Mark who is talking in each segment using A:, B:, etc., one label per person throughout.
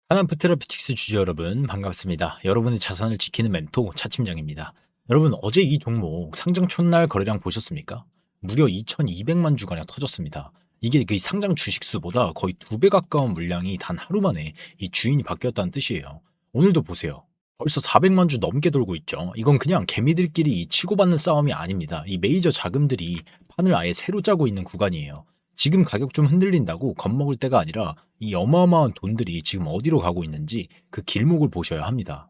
A: 하나프테라피틱스 주주 여러분 반갑습니다. 여러분의 자산을 지키는 멘토 차팀장입니다. 여러분 어제 이 종목 상장 첫날 거래량 보셨습니까? 무려 2,200만 주가량 터졌습니다. 이게 그 상장 주식수보다 거의 2배 가까운 물량이 단 하루 만에 이 주인이 바뀌었다는 뜻이에요. 오늘도 보세요. 벌써 400만 주 넘게 돌고 있죠. 이건 그냥 개미들끼리 이 치고받는 싸움이 아닙니다. 이 메이저 자금들이 판을 아예 새로 짜고 있는 구간이에요. 지금 가격 좀 흔들린다고 겁먹을 때가 아니라 이 어마어마한 돈들이 지금 어디로 가고 있는지 그 길목을 보셔야 합니다.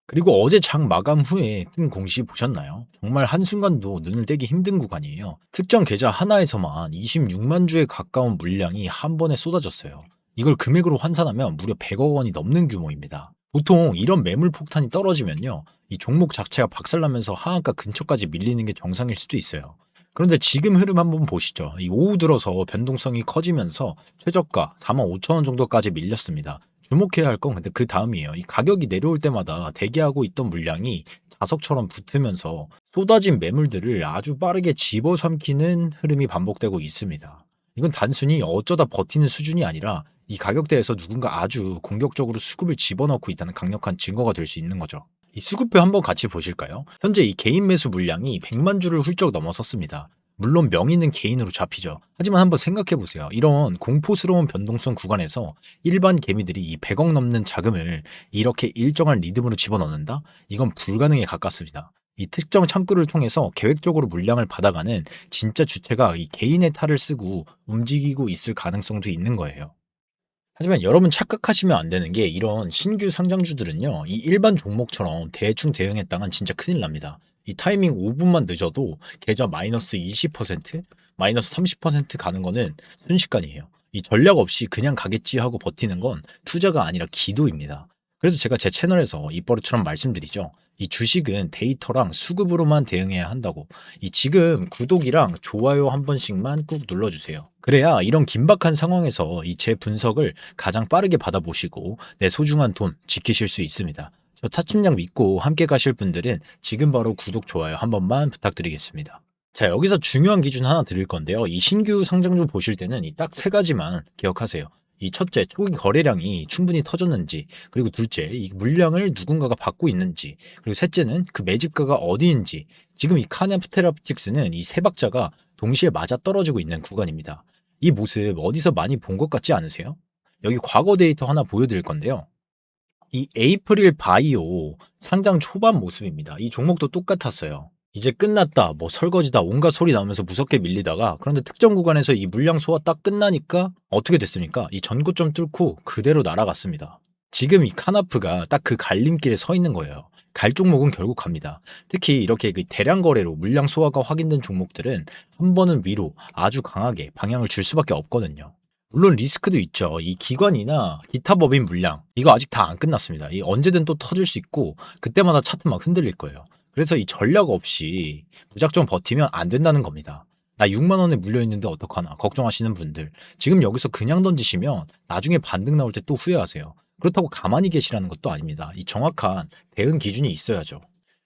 A: 그리고 어제 장 마감 후에 뜬 공시 보셨나요? 정말 한순간도 눈을 떼기 힘든 구간이에요. 특정 계좌 하나에서만 26만 주에 가까운 물량이 한 번에 쏟아졌어요. 이걸 금액으로 환산하면 무려 100억 원이 넘는 규모입니다. 보통 이런 매물 폭탄이 떨어지면요, 이 종목 자체가 박살나면서 하한가 근처까지 밀리는 게 정상일 수도 있어요. 그런데 지금 흐름 한번 보시죠. 이 오후 들어서 변동성이 커지면서 최저가 4만 5천 원 정도까지 밀렸습니다. 주목해야 할 건 근데 그 다음이에요. 이 가격이 내려올 때마다 대기하고 있던 물량이 자석처럼 붙으면서 쏟아진 매물들을 아주 빠르게 집어삼키는 흐름이 반복되고 있습니다. 이건 단순히 어쩌다 버티는 수준이 아니라 이 가격대에서 누군가 아주 공격적으로 수급을 집어넣고 있다는 강력한 증거가 될 수 있는 거죠. 이 수급표 한번 같이 보실까요? 현재 이 개인 매수 물량이 100만 주를 훌쩍 넘어섰습니다. 물론 명의는 개인으로 잡히죠. 하지만 한번 생각해 보세요. 이런 공포스러운 변동성 구간에서 일반 개미들이 이 100억 넘는 자금을 이렇게 일정한 리듬으로 집어넣는다? 이건 불가능에 가깝습니다. 이 특정 창구를 통해서 계획적으로 물량을 받아가는 진짜 주체가 이 개인의 탈을 쓰고 움직이고 있을 가능성도 있는 거예요. 하지만 여러분 착각하시면 안 되는 게 이런 신규 상장주들은요, 이 일반 종목처럼 대충 대응했다간 진짜 큰일 납니다. 이 타이밍 5분만 늦어도 계좌 마이너스 20%, 마이너스 30% 가는 거는 순식간이에요. 이 전략 없이 그냥 가겠지 하고 버티는 건 투자가 아니라 기도입니다. 그래서 제가 제 채널에서 입버릇처럼 말씀드리죠. 이 주식은 데이터랑 수급으로만 대응해야 한다고. 이 지금 구독이랑 좋아요 한 번씩만 꾹 눌러주세요. 그래야 이런 긴박한 상황에서 이 제 분석을 가장 빠르게 받아보시고 내 소중한 돈 지키실 수 있습니다. 저 타침량 믿고 함께 가실 분들은 지금 바로 구독, 좋아요 한 번만 부탁드리겠습니다. 자, 여기서 중요한 기준 하나 드릴 건데요. 이 신규 상장주 보실 때는 이 딱 세 가지만 기억하세요. 이 첫째, 초기 거래량이 충분히 터졌는지, 그리고 둘째, 이 물량을 누군가가 받고 있는지, 그리고 셋째는 그 매집가가 어디인지. 지금 이 카나프테라픽스는 이 세 박자가 동시에 맞아 떨어지고 있는 구간입니다. 이 모습 어디서 많이 본 것 같지 않으세요? 여기 과거 데이터 하나 보여드릴 건데요. 이 에이프릴 바이오 상장 초반 모습입니다. 이 종목도 똑같았어요. 이제 끝났다, 뭐 설거지다, 온갖 소리 나오면서 무섭게 밀리다가, 그런데 특정 구간에서 이 물량 소화 딱 끝나니까 어떻게 됐습니까? 이 전고점 뚫고 그대로 날아갔습니다. 지금 이 카나프가 딱 그 갈림길에 서 있는 거예요. 갈 종목은 결국 갑니다. 특히 이렇게 그 대량 거래로 물량 소화가 확인된 종목들은 한 번은 위로 아주 강하게 방향을 줄 수밖에 없거든요. 물론 리스크도 있죠. 이 기관이나 기타 법인 물량, 이거 아직 다 안 끝났습니다. 이 언제든 또 터질 수 있고 그때마다 차트 막 흔들릴 거예요. 그래서 이 전략 없이 무작정 버티면 안 된다는 겁니다. 나 6만 원에 물려 있는데 어떡하나 걱정하시는 분들, 지금 여기서 그냥 던지시면 나중에 반등 나올 때 또 후회하세요. 그렇다고 가만히 계시라는 것도 아닙니다. 이 정확한 대응 기준이 있어야죠.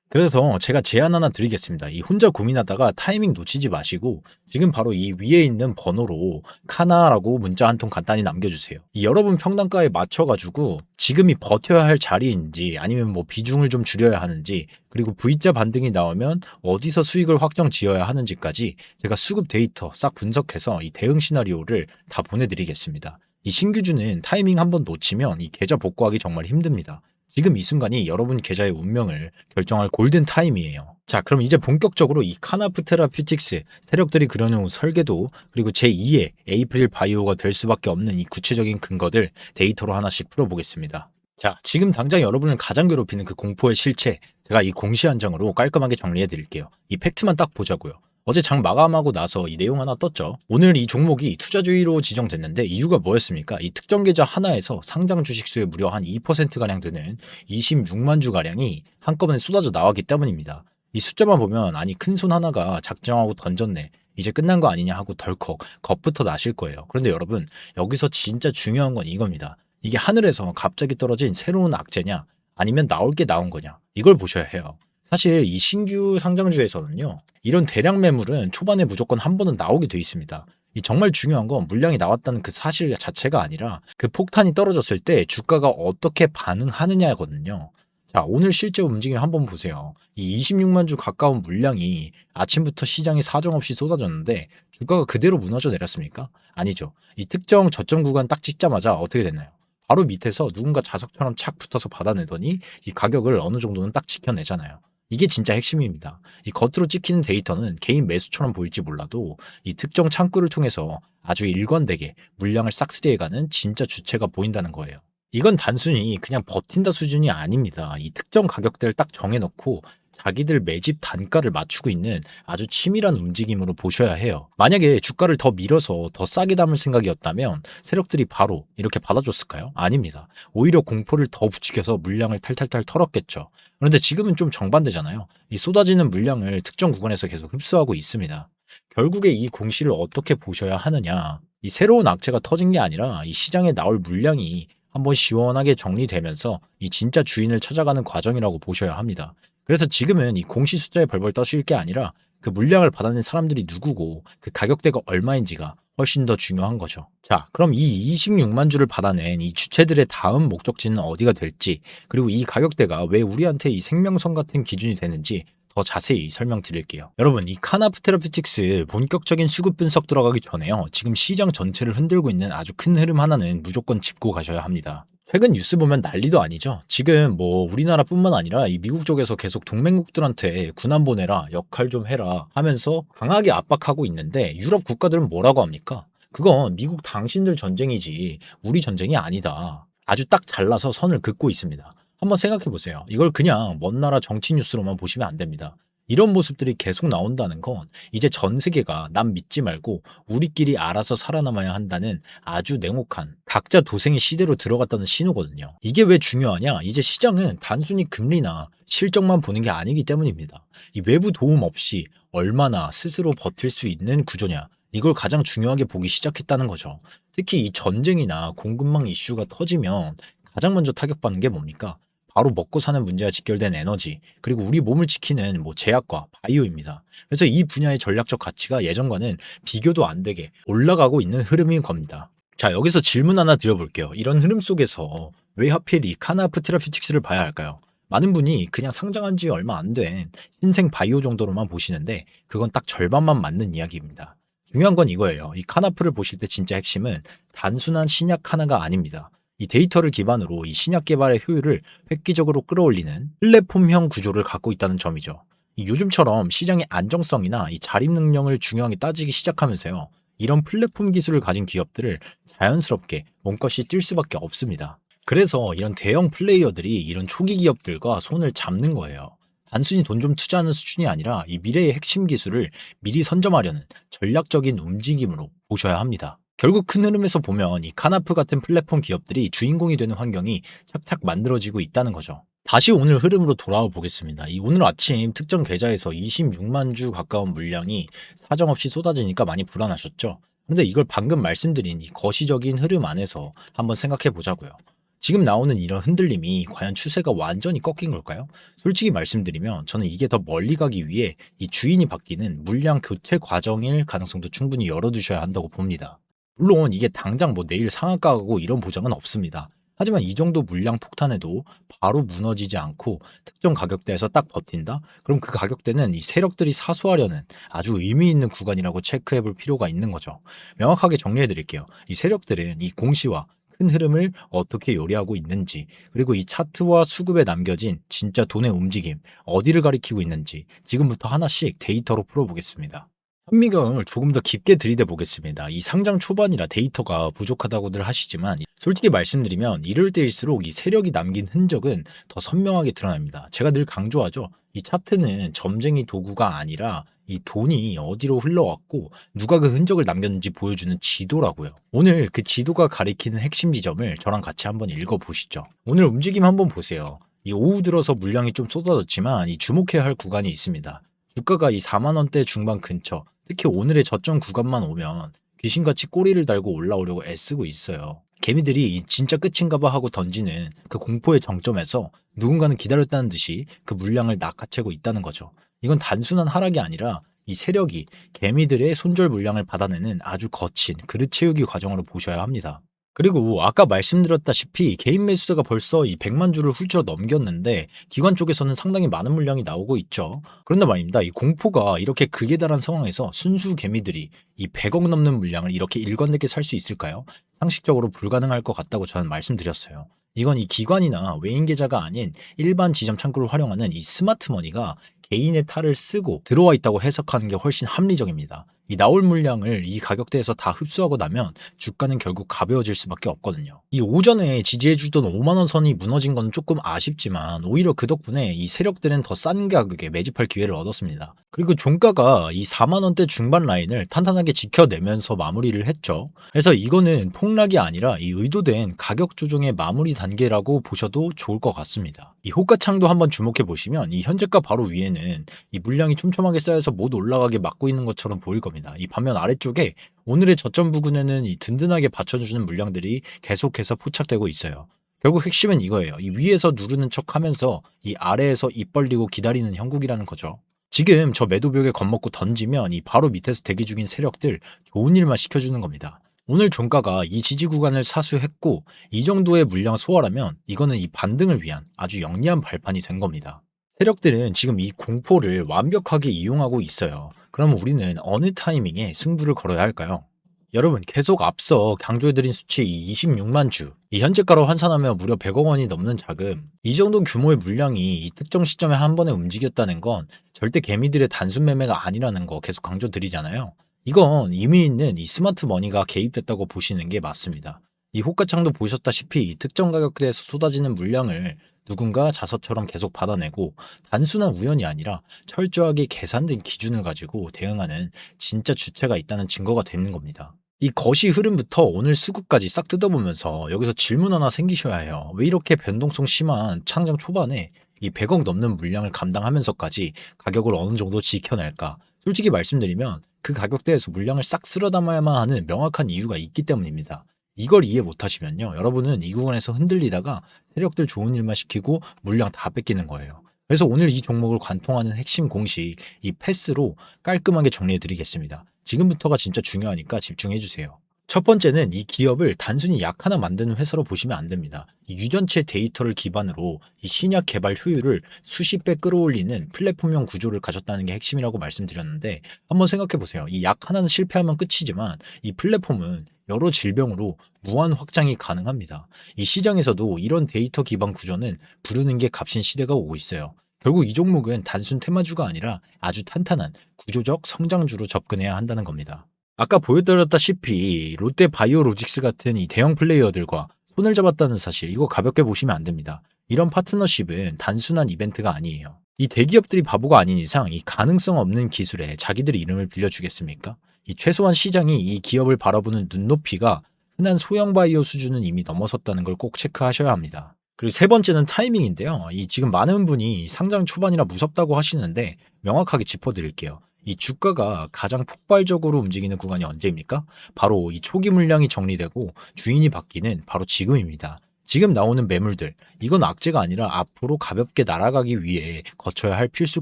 A: 그래서 제가 제안 하나 드리겠습니다. 이 혼자 고민하다가 타이밍 놓치지 마시고 지금 바로 이 위에 있는 번호로 카나라고 문자 한 통 간단히 남겨주세요. 이 여러분 평단가에 맞춰가지고 지금이 버텨야 할 자리인지 아니면 뭐 비중을 좀 줄여야 하는지, 그리고 V자 반등이 나오면 어디서 수익을 확정 지어야 하는지까지 제가 수급 데이터 싹 분석해서 이 대응 시나리오를 다 보내드리겠습니다. 이 신규주는 타이밍 한번 놓치면 이 계좌 복구하기 정말 힘듭니다. 지금 이 순간이 여러분 계좌의 운명을 결정할 골든 타임이에요. 자, 그럼 이제 본격적으로 이 카나프테라퓨틱스 세력들이 그려놓은 설계도, 그리고 제2의 에이프릴 바이오가 될 수밖에 없는 이 구체적인 근거들 데이터로 하나씩 풀어보겠습니다. 자, 지금 당장 여러분을 가장 괴롭히는 그 공포의 실체, 제가 이 공시 한 장으로 깔끔하게 정리해 드릴게요. 이 팩트만 딱 보자고요. 어제 장 마감하고 나서 이 내용 하나 떴죠. 오늘 이 종목이 투자주의로 지정됐는데 이유가 뭐였습니까? 이 특정 계좌 하나에서 상장 주식수의 무려 한 2%가량 되는 26만 주가량이 한꺼번에 쏟아져 나왔기 때문입니다. 이 숫자만 보면 아니 큰 손 하나가 작정하고 던졌네, 이제 끝난 거 아니냐 하고 덜컥 겁부터 나실 거예요. 그런데 여러분, 여기서 진짜 중요한 건 이겁니다. 이게 하늘에서 갑자기 떨어진 새로운 악재냐, 아니면 나올 게 나온 거냐, 이걸 보셔야 해요. 사실 이 신규 상장주에서는요, 이런 대량 매물은 초반에 무조건 한 번은 나오게 돼 있습니다. 이 정말 중요한 건 물량이 나왔다는 그 사실 자체가 아니라 그 폭탄이 떨어졌을 때 주가가 어떻게 반응하느냐거든요. 자, 오늘 실제 움직임 한번 보세요. 이 26만 주 가까운 물량이 아침부터 시장에 사정없이 쏟아졌는데 주가가 그대로 무너져 내렸습니까? 아니죠. 이 특정 저점 구간 딱 찍자마자 어떻게 됐나요? 바로 밑에서 누군가 자석처럼 착 붙어서 받아내더니 이 가격을 어느 정도는 딱 지켜내잖아요. 이게 진짜 핵심입니다. 이 겉으로 찍히는 데이터는 개인 매수처럼 보일지 몰라도 이 특정 창구를 통해서 아주 일관되게 물량을 싹쓸이해가는 진짜 주체가 보인다는 거예요. 이건 단순히 그냥 버틴다 수준이 아닙니다. 이 특정 가격대를 딱 정해놓고 자기들 매집 단가를 맞추고 있는 아주 치밀한 움직임으로 보셔야 해요. 만약에 주가를 더 밀어서 더 싸게 담을 생각이었다면 세력들이 바로 이렇게 받아줬을까요? 아닙니다. 오히려 공포를 더 부추겨서 물량을 탈탈탈 털었겠죠. 그런데 지금은 좀 정반대잖아요. 이 쏟아지는 물량을 특정 구간에서 계속 흡수하고 있습니다. 결국에 이 공시를 어떻게 보셔야 하느냐. 이 새로운 악재가 터진 게 아니라 이 시장에 나올 물량이 한번 시원하게 정리되면서 이 진짜 주인을 찾아가는 과정이라고 보셔야 합니다. 그래서 지금은 이 공시 숫자에 벌벌 떠실 게 아니라 그 물량을 받아낸 사람들이 누구고 그 가격대가 얼마인지가 훨씬 더 중요한 거죠. 자, 그럼 이 26만 주를 받아낸 이 주체들의 다음 목적지는 어디가 될지, 그리고 이 가격대가 왜 우리한테 이 생명선 같은 기준이 되는지 더 자세히 설명드릴게요. 여러분, 이 카나프 테라피틱스 본격적인 수급 분석 들어가기 전에요. 지금 시장 전체를 흔들고 있는 아주 큰 흐름 하나는 무조건 짚고 가셔야 합니다. 최근 뉴스 보면 난리도 아니죠. 지금 뭐 우리나라뿐만 아니라 이 미국 쪽에서 계속 동맹국들한테 군함 보내라, 역할 좀 해라 하면서 강하게 압박하고 있는데 유럽 국가들은 뭐라고 합니까? 그건 미국 당신들 전쟁이지 우리 전쟁이 아니다. 아주 딱 잘라서 선을 긋고 있습니다. 한번 생각해 보세요. 이걸 그냥 먼 나라 정치 뉴스로만 보시면 안 됩니다. 이런 모습들이 계속 나온다는 건 이제 전 세계가 남 믿지 말고 우리끼리 알아서 살아남아야 한다는 아주 냉혹한 각자 도생의 시대로 들어갔다는 신호거든요. 이게 왜 중요하냐? 이제 시장은 단순히 금리나 실적만 보는 게 아니기 때문입니다. 이 외부 도움 없이 얼마나 스스로 버틸 수 있는 구조냐? 이걸 가장 중요하게 보기 시작했다는 거죠. 특히 이 전쟁이나 공급망 이슈가 터지면 가장 먼저 타격받는 게 뭡니까? 바로 먹고 사는 문제와 직결된 에너지, 그리고 우리 몸을 지키는 뭐 제약과 바이오입니다. 그래서 이 분야의 전략적 가치가 예전과는 비교도 안 되게 올라가고 있는 흐름인 겁니다. 자, 여기서 질문 하나 드려볼게요. 이런 흐름 속에서 왜 하필 이 카나프 테라피틱스를 봐야 할까요? 많은 분이 그냥 상장한 지 얼마 안 된 신생 바이오 정도로만 보시는데 그건 딱 절반만 맞는 이야기입니다. 중요한 건 이거예요. 이 카나프를 보실 때 진짜 핵심은 단순한 신약 하나가 아닙니다. 이 데이터를 기반으로 이 신약 개발의 효율을 획기적으로 끌어올리는 플랫폼형 구조를 갖고 있다는 점이죠. 이 요즘처럼 시장의 안정성이나 이 자립 능력을 중요하게 따지기 시작하면서요. 이런 플랫폼 기술을 가진 기업들을 자연스럽게 몸값이 뛸 수밖에 없습니다. 그래서 이런 대형 플레이어들이 이런 초기 기업들과 손을 잡는 거예요. 단순히 돈 좀 투자하는 수준이 아니라 이 미래의 핵심 기술을 미리 선점하려는 전략적인 움직임으로 보셔야 합니다. 결국 큰 흐름에서 보면 이 카나프 같은 플랫폼 기업들이 주인공이 되는 환경이 착착 만들어지고 있다는 거죠. 다시 오늘 흐름으로 돌아와 보겠습니다. 이 오늘 아침 특정 계좌에서 26만 주 가까운 물량이 사정없이 쏟아지니까 많이 불안하셨죠? 그런데 이걸 방금 말씀드린 이 거시적인 흐름 안에서 한번 생각해 보자고요. 지금 나오는 이런 흔들림이 과연 추세가 완전히 꺾인 걸까요? 솔직히 말씀드리면 저는 이게 더 멀리 가기 위해 이 주인이 바뀌는 물량 교체 과정일 가능성도 충분히 열어두셔야 한다고 봅니다. 물론 이게 당장 뭐 내일 상한가 가고 이런 보장은 없습니다. 하지만 이 정도 물량 폭탄에도 바로 무너지지 않고 특정 가격대에서 딱 버틴다? 그럼 그 가격대는 이 세력들이 사수하려는 아주 의미 있는 구간이라고 체크해 볼 필요가 있는 거죠. 명확하게 정리해 드릴게요. 이 세력들은 이 공시와 큰 흐름을 어떻게 요리하고 있는지, 그리고 이 차트와 수급에 남겨진 진짜 돈의 움직임, 어디를 가리키고 있는지 지금부터 하나씩 데이터로 풀어보겠습니다. 현미경을 조금 더 깊게 들이대 보겠습니다. 이 상장 초반이라 데이터가 부족하다고들 하시지만 솔직히 말씀드리면 이럴 때일수록 이 세력이 남긴 흔적은 더 선명하게 드러납니다. 제가 늘 강조하죠. 이 차트는 점쟁이 도구가 아니라 이 돈이 어디로 흘러왔고 누가 그 흔적을 남겼는지 보여주는 지도라고요. 오늘 그 지도가 가리키는 핵심 지점을 저랑 같이 한번 읽어보시죠. 오늘 움직임 한번 보세요. 이 오후 들어서 물량이 좀 쏟아졌지만 이 주목해야 할 구간이 있습니다. 주가가 이 4만 원대 중반 근처, 특히 오늘의 저점 구간만 오면 귀신같이 꼬리를 달고 올라오려고 애쓰고 있어요. 개미들이 진짜 끝인가 봐 하고 던지는 그 공포의 정점에서 누군가는 기다렸다는 듯이 그 물량을 낚아채고 있다는 거죠. 이건 단순한 하락이 아니라 이 세력이 개미들의 손절 물량을 받아내는 아주 거친 그릇 채우기 과정으로 보셔야 합니다. 그리고 아까 말씀드렸다시피 개인 매수세가 벌써 이 100만 주를 훌쩍 넘겼는데 기관 쪽에서는 상당히 많은 물량이 나오고 있죠. 그런데 말입니다. 이 공포가 이렇게 극에 달한 상황에서 순수 개미들이 이 100억 넘는 물량을 이렇게 일관되게 살 수 있을까요? 상식적으로 불가능할 것 같다고 저는 말씀드렸어요. 이건 이 기관이나 외인 계좌가 아닌 일반 지점 창구를 활용하는 이 스마트 머니가 개인의 탈을 쓰고 들어와 있다고 해석하는 게 훨씬 합리적입니다. 이 나올 물량을 이 가격대에서 다 흡수하고 나면 주가는 결국 가벼워질 수밖에 없거든요. 이 오전에 지지해주던 5만 원 선이 무너진 건 조금 아쉽지만 오히려 그 덕분에 이 세력들은 더 싼 가격에 매집할 기회를 얻었습니다. 그리고 종가가 이 4만 원대 중반 라인을 탄탄하게 지켜내면서 마무리를 했죠. 그래서 이거는 폭락이 아니라 이 의도된 가격 조정의 마무리 단계라고 보셔도 좋을 것 같습니다. 이 호가창도 한번 주목해 보시면 이 현재가 바로 위에는 이 물량이 촘촘하게 쌓여서 못 올라가게 막고 있는 것처럼 보일 겁니다. 이 반면 아래쪽에 오늘의 저점 부근에는 이 든든하게 받쳐주는 물량들이 계속해서 포착되고 있어요. 결국 핵심은 이거예요. 이 위에서 누르는 척 하면서 이 아래에서 입 벌리고 기다리는 형국이라는 거죠. 지금 저 매도벽에 겁먹고 던지면 이 바로 밑에서 대기 중인 세력들 좋은 일만 시켜주는 겁니다. 오늘 종가가 이 지지 구간을 사수했고 이 정도의 물량 소화라면 이거는 이 반등을 위한 아주 영리한 발판이 된 겁니다. 세력들은 지금 이 공포를 완벽하게 이용하고 있어요. 그럼 우리는 어느 타이밍에 승부를 걸어야 할까요? 여러분 계속 앞서 강조해드린 수치 이 26만 주, 이 현재가로 환산하면 무려 100억 원이 넘는 자금, 이 정도 규모의 물량이 이 특정 시점에 한 번에 움직였다는 건 절대 개미들의 단순 매매가 아니라는 거 계속 강조드리잖아요. 이건 이미 있는 이 스마트 머니가 개입됐다고 보시는 게 맞습니다. 이 호가창도 보셨다시피 이 특정 가격대에서 쏟아지는 물량을 누군가 자서처럼 계속 받아내고 단순한 우연이 아니라 철저하게 계산된 기준을 가지고 대응하는 진짜 주체가 있다는 증거가 되는 겁니다. 이 거시 흐름부터 오늘 수급까지 싹 뜯어보면서 여기서 질문 하나 생기셔야 해요. 왜 이렇게 변동성 심한 창장 초반에 이 100억 넘는 물량을 감당하면서까지 가격을 어느 정도 지켜낼까? 솔직히 말씀드리면 그 가격대에서 물량을 싹 쓸어 담아야만 하는 명확한 이유가 있기 때문입니다. 이걸 이해 못하시면요, 여러분은 이 구간에서 흔들리다가 세력들 좋은 일만 시키고 물량 다 뺏기는 거예요. 그래서 오늘 이 종목을 관통하는 핵심 공식, 이 패스로 깔끔하게 정리해 드리겠습니다. 지금부터가 진짜 중요하니까 집중해 주세요. 첫 번째는 이 기업을 단순히 약 하나 만드는 회사로 보시면 안 됩니다. 이 유전체 데이터를 기반으로 이 신약 개발 효율을 수십 배 끌어올리는 플랫폼형 구조를 가졌다는 게 핵심이라고 말씀드렸는데, 한번 생각해 보세요. 이 약 하나는 실패하면 끝이지만 이 플랫폼은 여러 질병으로 무한 확장이 가능합니다. 이 시장에서도 이런 데이터 기반 구조는 부르는 게 값인 시대가 오고 있어요. 결국 이 종목은 단순 테마주가 아니라 아주 탄탄한 구조적 성장주로 접근해야 한다는 겁니다. 아까 보여드렸다시피 롯데 바이오로직스 같은 이 대형 플레이어들과 손을 잡았다는 사실, 이거 가볍게 보시면 안 됩니다. 이런 파트너십은 단순한 이벤트가 아니에요. 이 대기업들이 바보가 아닌 이상 이 가능성 없는 기술에 자기들 이름을 빌려주겠습니까? 이 최소한 시장이 이 기업을 바라보는 눈높이가 흔한 소형 바이오 수준은 이미 넘어섰다는 걸 꼭 체크하셔야 합니다. 그리고 세 번째는 타이밍인데요. 이 지금 많은 분이 상장 초반이라 무섭다고 하시는데 명확하게 짚어드릴게요. 이 주가가 가장 폭발적으로 움직이는 구간이 언제입니까? 바로 이 초기 물량이 정리되고 주인이 바뀌는 바로 지금입니다. 지금 나오는 매물들, 이건 악재가 아니라 앞으로 가볍게 날아가기 위해 거쳐야 할 필수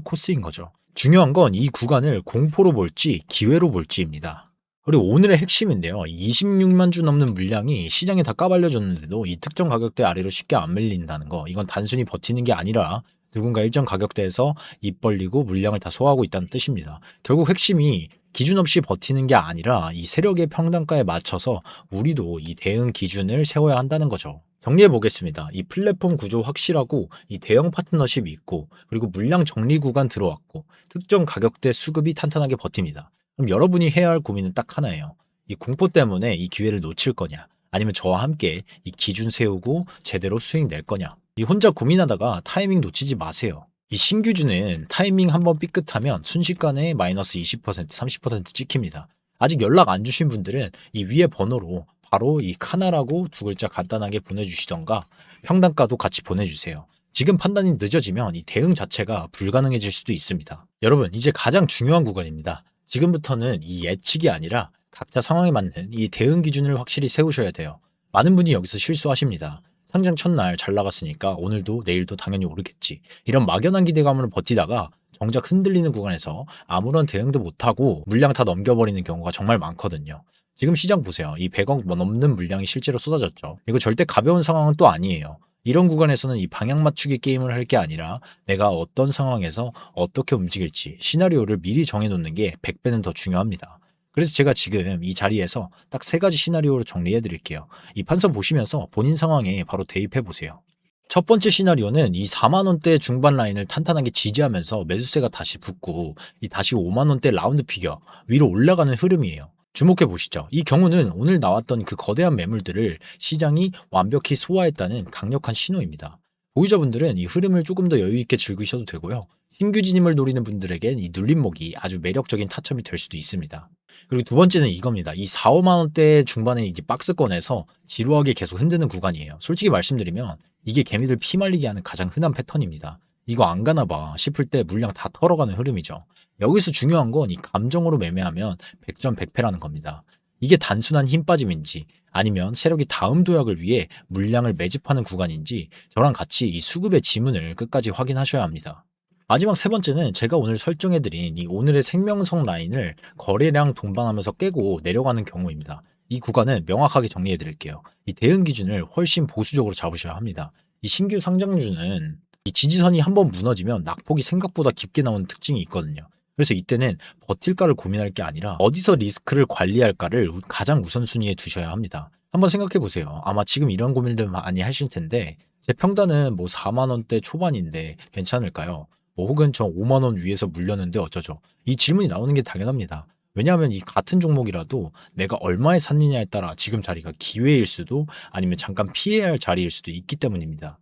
A: 코스인 거죠. 중요한 건 이 구간을 공포로 볼지 기회로 볼지입니다. 그리고 오늘의 핵심인데요. 26만 주 넘는 물량이 시장에 다 까발려졌는데도 이 특정 가격대 아래로 쉽게 안 밀린다는 거, 이건 단순히 버티는 게 아니라 누군가 일정 가격대에서 입 벌리고 물량을 다 소화하고 있다는 뜻입니다. 결국 핵심이 기준 없이 버티는 게 아니라 이 세력의 평단가에 맞춰서 우리도 이 대응 기준을 세워야 한다는 거죠. 정리해 보겠습니다. 이 플랫폼 구조 확실하고 이 대형 파트너십이 있고 그리고 물량 정리 구간 들어왔고 특정 가격대 수급이 탄탄하게 버팁니다. 그럼 여러분이 해야 할 고민은 딱 하나예요. 이 공포 때문에 이 기회를 놓칠 거냐, 아니면 저와 함께 이 기준 세우고 제대로 수익 낼 거냐. 이 혼자 고민하다가 타이밍 놓치지 마세요. 이 신규주는 타이밍 한번 삐끗하면 순식간에 마이너스 20%, 30% 찍힙니다. 아직 연락 안 주신 분들은 이 위에 번호로 바로 이 카나라고 두 글자 간단하게 보내주시던가 평단가도 같이 보내주세요. 지금 판단이 늦어지면 이 대응 자체가 불가능해질 수도 있습니다. 여러분, 이제 가장 중요한 구간입니다. 지금부터는 이 예측이 아니라 각자 상황에 맞는 이 대응 기준을 확실히 세우셔야 돼요. 많은 분이 여기서 실수하십니다. 상장 첫날 잘 나갔으니까 오늘도 내일도 당연히 오르겠지. 이런 막연한 기대감으로 버티다가 정작 흔들리는 구간에서 아무런 대응도 못하고 물량 다 넘겨버리는 경우가 정말 많거든요. 지금 시장 보세요. 이 100억 넘는 물량이 실제로 쏟아졌죠. 이거 절대 가벼운 상황은 또 아니에요. 이런 구간에서는 이 방향 맞추기 게임을 할 게 아니라 내가 어떤 상황에서 어떻게 움직일지 시나리오를 미리 정해놓는 게 100배는 더 중요합니다. 그래서 제가 지금 이 자리에서 딱 세 가지 시나리오로 정리해 드릴게요. 이 판서 보시면서 본인 상황에 바로 대입해 보세요. 첫 번째 시나리오는 이 4만 원대 중반 라인을 탄탄하게 지지하면서 매수세가 다시 붙고 이 다시 5만 원대 라운드 피겨 위로 올라가는 흐름이에요. 주목해 보시죠. 이 경우는 오늘 나왔던 그 거대한 매물들을 시장이 완벽히 소화했다는 강력한 신호입니다. 보유자분들은 이 흐름을 조금 더 여유 있게 즐기셔도 되고요. 신규 진입을 노리는 분들에겐 이 눌림목이 아주 매력적인 타점이 될 수도 있습니다. 그리고 두 번째는 이겁니다. 이 4, 5만 원대 중반에 이제 박스권에서 지루하게 계속 흔드는 구간이에요. 솔직히 말씀드리면 이게 개미들 피 말리게 하는 가장 흔한 패턴입니다. 이거 안 가나 봐 싶을 때 물량 다 털어가는 흐름이죠. 여기서 중요한 건 이 감정으로 매매하면 100점 100패라는 겁니다. 이게 단순한 힘 빠짐인지 아니면 세력이 다음 도약을 위해 물량을 매집하는 구간인지 저랑 같이 이 수급의 지문을 끝까지 확인하셔야 합니다. 마지막 세 번째는 제가 오늘 설정해드린 이 오늘의 생명성 라인을 거래량 동반하면서 깨고 내려가는 경우입니다. 이 구간은 명확하게 정리해드릴게요. 이 대응 기준을 훨씬 보수적으로 잡으셔야 합니다. 이 신규 상장주는 이 지지선이 한번 무너지면 낙폭이 생각보다 깊게 나오는 특징이 있거든요. 그래서 이때는 버틸까를 고민할 게 아니라 어디서 리스크를 관리할까를 가장 우선순위에 두셔야 합니다. 한번 생각해 보세요. 아마 지금 이런 고민들 많이 하실 텐데 제 평단은 뭐 4만 원대 초반인데 괜찮을까요? 뭐 혹은 저 5만 원 위에서 물렸는데 어쩌죠? 이 질문이 나오는 게 당연합니다. 왜냐하면 이 같은 종목이라도 내가 얼마에 샀느냐에 따라 지금 자리가 기회일 수도 아니면 잠깐 피해야 할 자리일 수도 있기 때문입니다.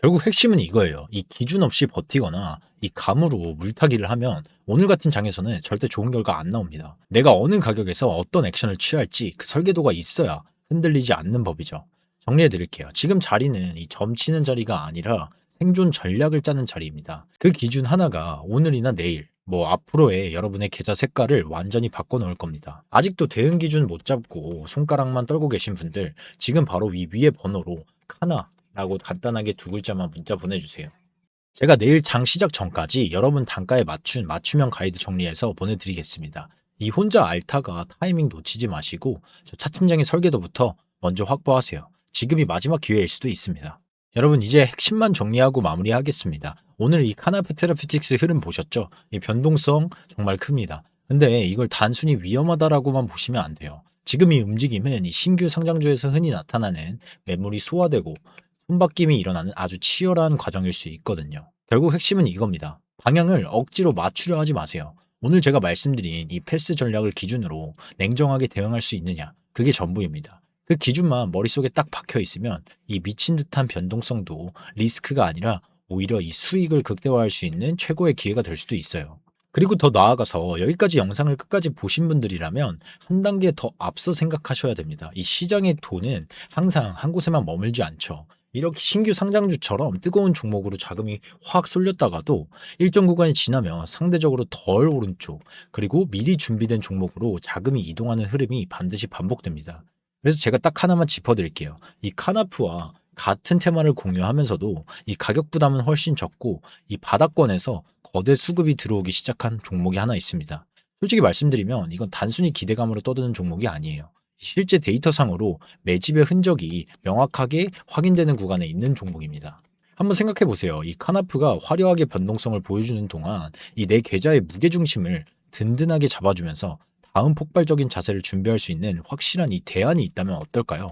A: 결국 핵심은 이거예요. 이 기준 없이 버티거나 이 감으로 물타기를 하면 오늘 같은 장에서는 절대 좋은 결과 안 나옵니다. 내가 어느 가격에서 어떤 액션을 취할지 그 설계도가 있어야 흔들리지 않는 법이죠. 정리해 드릴게요. 지금 자리는 이 점치는 자리가 아니라 생존 전략을 짜는 자리입니다. 그 기준 하나가 오늘이나 내일, 뭐 앞으로의 여러분의 계좌 색깔을 완전히 바꿔 놓을 겁니다. 아직도 대응 기준 못 잡고 손가락만 떨고 계신 분들 지금 바로 이 위에 번호로 카나 라고 간단하게 두 글자만 문자 보내주세요. 제가 내일 장 시작 전까지 여러분 단가에 맞춘 맞춤형 가이드 정리해서 보내드리겠습니다. 이 혼자 앓다가 타이밍 놓치지 마시고 저 차팀장의 설계도부터 먼저 확보하세요. 지금이 마지막 기회일 수도 있습니다. 여러분 이제 핵심만 정리하고 마무리하겠습니다. 오늘 이 카나프 테라퓨틱스 흐름 보셨죠? 이 변동성 정말 큽니다. 근데 이걸 단순히 위험하다라고만 보시면 안 돼요. 지금 이 움직임은 이 신규 상장주에서 흔히 나타나는 매물이 소화되고 손바뀜이 일어나는 아주 치열한 과정일 수 있거든요. 결국 핵심은 이겁니다. 방향을 억지로 맞추려 하지 마세요. 오늘 제가 말씀드린 이 패스 전략을 기준으로 냉정하게 대응할 수 있느냐, 그게 전부입니다. 그 기준만 머릿속에 딱 박혀 있으면 이 미친 듯한 변동성도 리스크가 아니라 오히려 이 수익을 극대화할 수 있는 최고의 기회가 될 수도 있어요. 그리고 더 나아가서 여기까지 영상을 끝까지 보신 분들이라면 한 단계 더 앞서 생각하셔야 됩니다. 이 시장의 돈은 항상 한 곳에만 머물지 않죠. 이렇게 신규 상장주처럼 뜨거운 종목으로 자금이 확 쏠렸다가도 일정 구간이 지나면 상대적으로 덜 오른쪽 그리고 미리 준비된 종목으로 자금이 이동하는 흐름이 반드시 반복됩니다. 그래서 제가 딱 하나만 짚어드릴게요. 이 카나프와 같은 테마를 공유하면서도 이 가격 부담은 훨씬 적고 이 바닥권에서 거대 수급이 들어오기 시작한 종목이 하나 있습니다. 솔직히 말씀드리면 이건 단순히 기대감으로 떠드는 종목이 아니에요. 실제 데이터상으로 매집의 흔적이 명확하게 확인되는 구간에 있는 종목입니다. 한번 생각해 보세요. 이 카나프가 화려하게 변동성을 보여주는 동안 이 내 계좌의 무게중심을 든든하게 잡아주면서 다음 폭발적인 자세를 준비할 수 있는 확실한 이 대안이 있다면 어떨까요?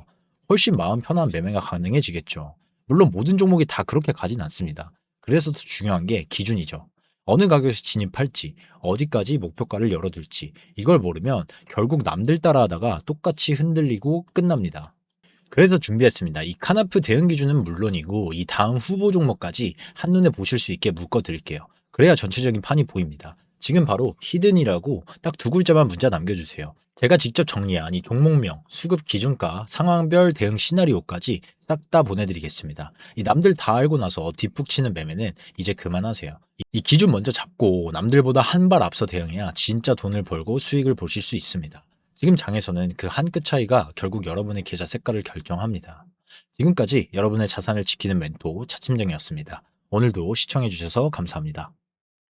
A: 훨씬 마음 편한 매매가 가능해지겠죠. 물론 모든 종목이 다 그렇게 가진 않습니다. 그래서 더 중요한 게 기준이죠. 어느 가격에서 진입할지, 어디까지 목표가를 열어둘지 이걸 모르면 결국 남들 따라하다가 똑같이 흔들리고 끝납니다. 그래서 준비했습니다. 이 카나프 대응 기준은 물론이고 이 다음 후보 종목까지 한눈에 보실 수 있게 묶어드릴게요. 그래야 전체적인 판이 보입니다. 지금 바로 히든이라고 딱 두 글자만 문자 남겨주세요. 제가 직접 정리한 이 종목명, 수급 기준가, 상황별 대응 시나리오까지 싹 다 보내드리겠습니다. 이 남들 다 알고 나서 뒷북 치는 매매는 이제 그만하세요. 이 기준 먼저 잡고 남들보다 한 발 앞서 대응해야 진짜 돈을 벌고 수익을 보실 수 있습니다. 지금 장에서는 그 한 끗 차이가 결국 여러분의 계좌 색깔을 결정합니다. 지금까지 여러분의 자산을 지키는 멘토 차팀장이었습니다. 오늘도 시청해주셔서 감사합니다.